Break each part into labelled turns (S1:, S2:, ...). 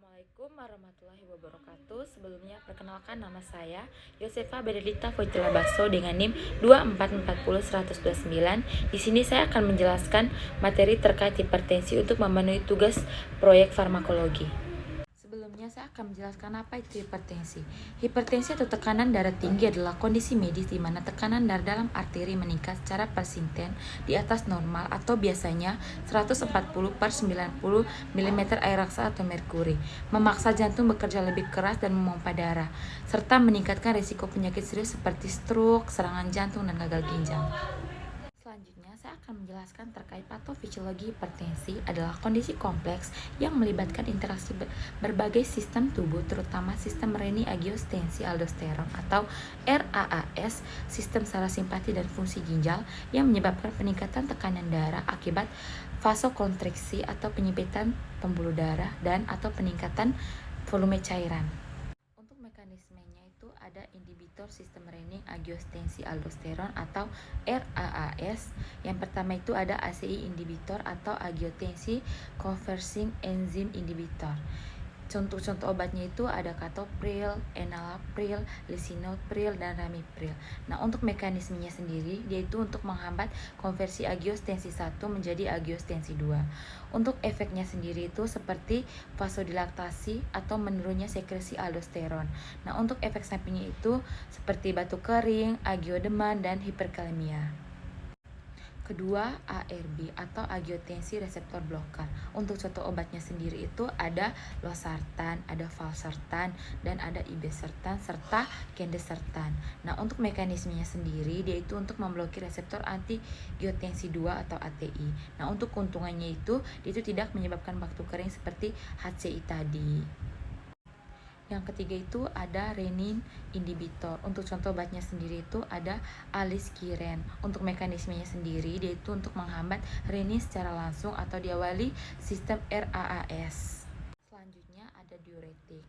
S1: Assalamualaikum warahmatullahi wabarakatuh. Sebelumnya perkenalkan nama saya Yosefa Benedikta Voitila Basso dengan NIM 2440129. Di sini saya akan menjelaskan materi terkait hipertensi untuk memenuhi tugas proyek farmakologi. Sebelumnya saya akan menjelaskan apa itu hipertensi. Hipertensi atau tekanan darah tinggi adalah kondisi medis di mana tekanan darah dalam arteri meningkat secara persisten di atas normal atau biasanya 140/90 mm air raksa atau merkuri, memaksa jantung bekerja lebih keras dan memompa darah, serta meningkatkan risiko penyakit serius seperti stroke, serangan jantung, dan gagal ginjal. Selanjutnya, saya akan menjelaskan terkait patofisiologi hipertensi adalah kondisi kompleks yang melibatkan interaksi berbagai sistem tubuh, terutama sistem reni-angiostensi-aldosteron atau RAAS, sistem saraf simpati dan fungsi ginjal yang menyebabkan peningkatan tekanan darah akibat vasokonstriksi atau penyempitan pembuluh darah dan atau peningkatan volume cairan. Untuk mekanismenya itu ada inhibitor sistem renin-angiostensi-aldosteron atau RAAS. Yang pertama itu ada ACE inhibitor atau angiotensin converting enzyme inhibitor. Contoh-contoh obatnya itu ada captopril, enalapril, lisinopril, dan ramipril. Nah, untuk mekanismenya sendiri, yaitu untuk menghambat konversi angiostensi 1 menjadi angiostensi 2. Untuk efeknya sendiri itu seperti vasodilatasi atau menurunnya sekresi aldosteron. Nah, untuk efek sampingnya itu seperti batuk kering, angioedema, dan hiperkalemia. Kedua, ARB atau angiotensi reseptor blocker. Untuk contoh obatnya sendiri itu ada losartan, ada valsartan, dan ada ibesertan serta kendesertan. Nah, untuk mekanismenya sendiri yaitu untuk memblokir reseptor anti-angiotensi 2 atau ATI. Nah, untuk keuntungannya itu tidak menyebabkan batuk kering seperti HCI tadi. Yang ketiga itu ada renin inhibitor. Untuk contoh obatnya sendiri itu ada aliskiren. Untuk mekanismenya sendiri yaitu untuk menghambat renin secara langsung atau diawali sistem RAAS. Selanjutnya ada diuretik.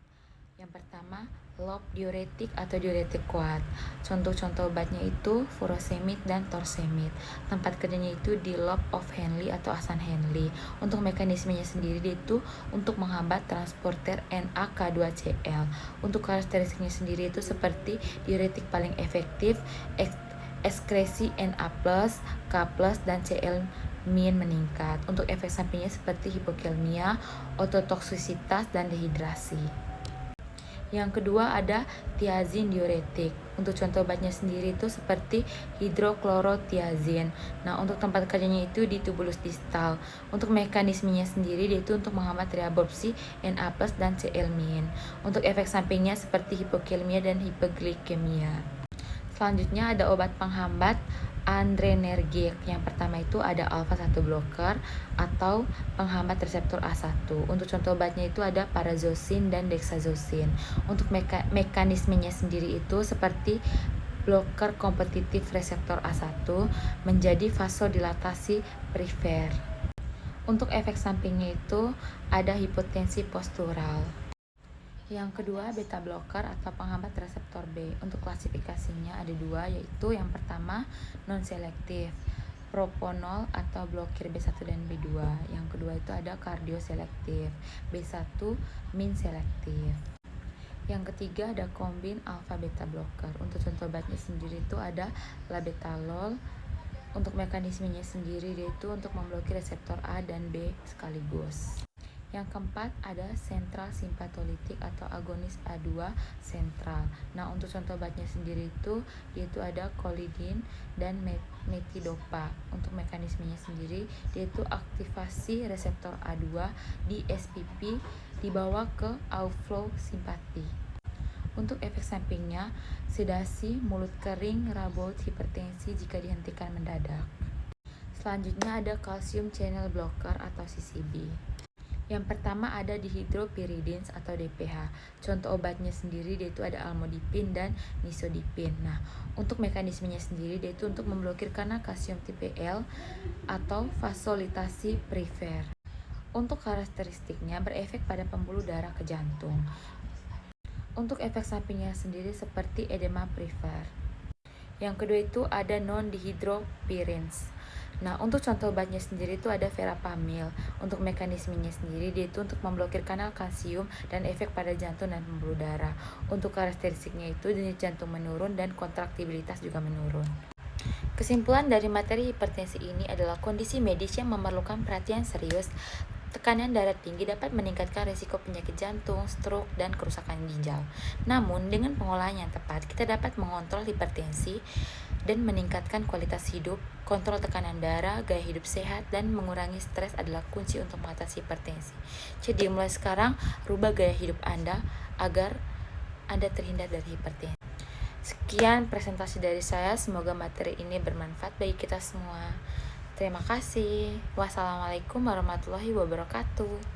S1: Yang pertama, loop diuretik atau diuretik kuat. Contoh-contoh obatnya itu furosemid dan torsemid. Tempat kerjanya itu di loop of Henle atau asan Henle. Untuk mekanismenya sendiri itu untuk menghambat transporter NAK2Cl. Untuk karakteristiknya sendiri itu seperti diuretik paling efektif, ekskresi Na+, K+, dan Cl min meningkat. Untuk efek sampingnya seperti hipokalemia, ototoksisitas, dan dehidrasi. Yang kedua ada tiazin diuretik. Untuk contoh obatnya sendiri itu seperti hidroklorotiazin. Nah, untuk tempat kerjanya itu di tubulus distal. Untuk mekanismenya sendiri yaitu untuk menghambat reabsorpsi Na+ dan Cl-min. Untuk efek sampingnya seperti hipokalemia dan hipoglikemia. Selanjutnya ada obat penghambat adrenergik. Yang pertama itu ada alpha-1 blocker atau penghambat reseptor A1. Untuk contoh obatnya itu ada parazosin dan dexazosin. Untuk mekanismenya sendiri itu seperti blocker kompetitif reseptor A1 menjadi vasodilatasi perifer. Untuk efek sampingnya itu ada hipotensi postural. Yang kedua, beta blocker atau penghambat reseptor B. Untuk klasifikasinya ada dua, yaitu yang pertama non-selektif, proponol atau blokir B1 dan B2. Yang kedua itu ada kardioselektif, B1 min selektif. Yang ketiga ada kombin alpha beta blocker. Untuk contoh obatnya sendiri itu ada labetalol. Untuk mekanismenya sendiri yaitu untuk memblokir reseptor A dan B sekaligus. Yang keempat ada sentral simpatolitik atau agonis A2 sentral. Nah, untuk contoh obatnya sendiri itu yaitu ada kolidin dan metidopa. Untuk mekanismenya sendiri yaitu aktivasi reseptor A2 di SPP dibawa ke outflow simpati. Untuk efek sampingnya sedasi, mulut kering, rabot, hipertensi jika dihentikan mendadak. Selanjutnya ada calcium channel blocker atau CCB. Yang pertama ada dihydropyridins atau DPH. Contoh obatnya sendiri yaitu ada almodipin dan nisodipin. Nah, untuk mekanismenya sendiri yaitu untuk memblokir kanal kalsium tipe L atau vasolitasi perifer. Untuk karakteristiknya berefek pada pembuluh darah ke jantung. Untuk efek sampingnya sendiri seperti edema perifer. Yang kedua itu ada non-dihydropyrins. Nah, untuk contoh obatnya sendiri itu ada verapamil. Untuk mekanismenya sendiri, dia itu untuk memblokir kanal kalsium dan efek pada jantung dan pembuluh darah. Untuk karakteristiknya itu denyut jantung menurun dan kontraktibilitas juga menurun. Kesimpulan dari materi hipertensi ini adalah kondisi medis yang memerlukan perhatian serius. Tekanan darah tinggi dapat meningkatkan risiko penyakit jantung, stroke, dan kerusakan ginjal. Namun, dengan pengolahan yang tepat, kita dapat mengontrol hipertensi dan meningkatkan kualitas hidup. Kontrol tekanan darah, gaya hidup sehat, dan mengurangi stres adalah kunci untuk mengatasi hipertensi. Jadi, mulai sekarang, rubah gaya hidup Anda agar Anda terhindar dari hipertensi. Sekian presentasi dari saya, semoga materi ini bermanfaat bagi kita semua. Terima kasih. Wassalamualaikum warahmatullahi wabarakatuh.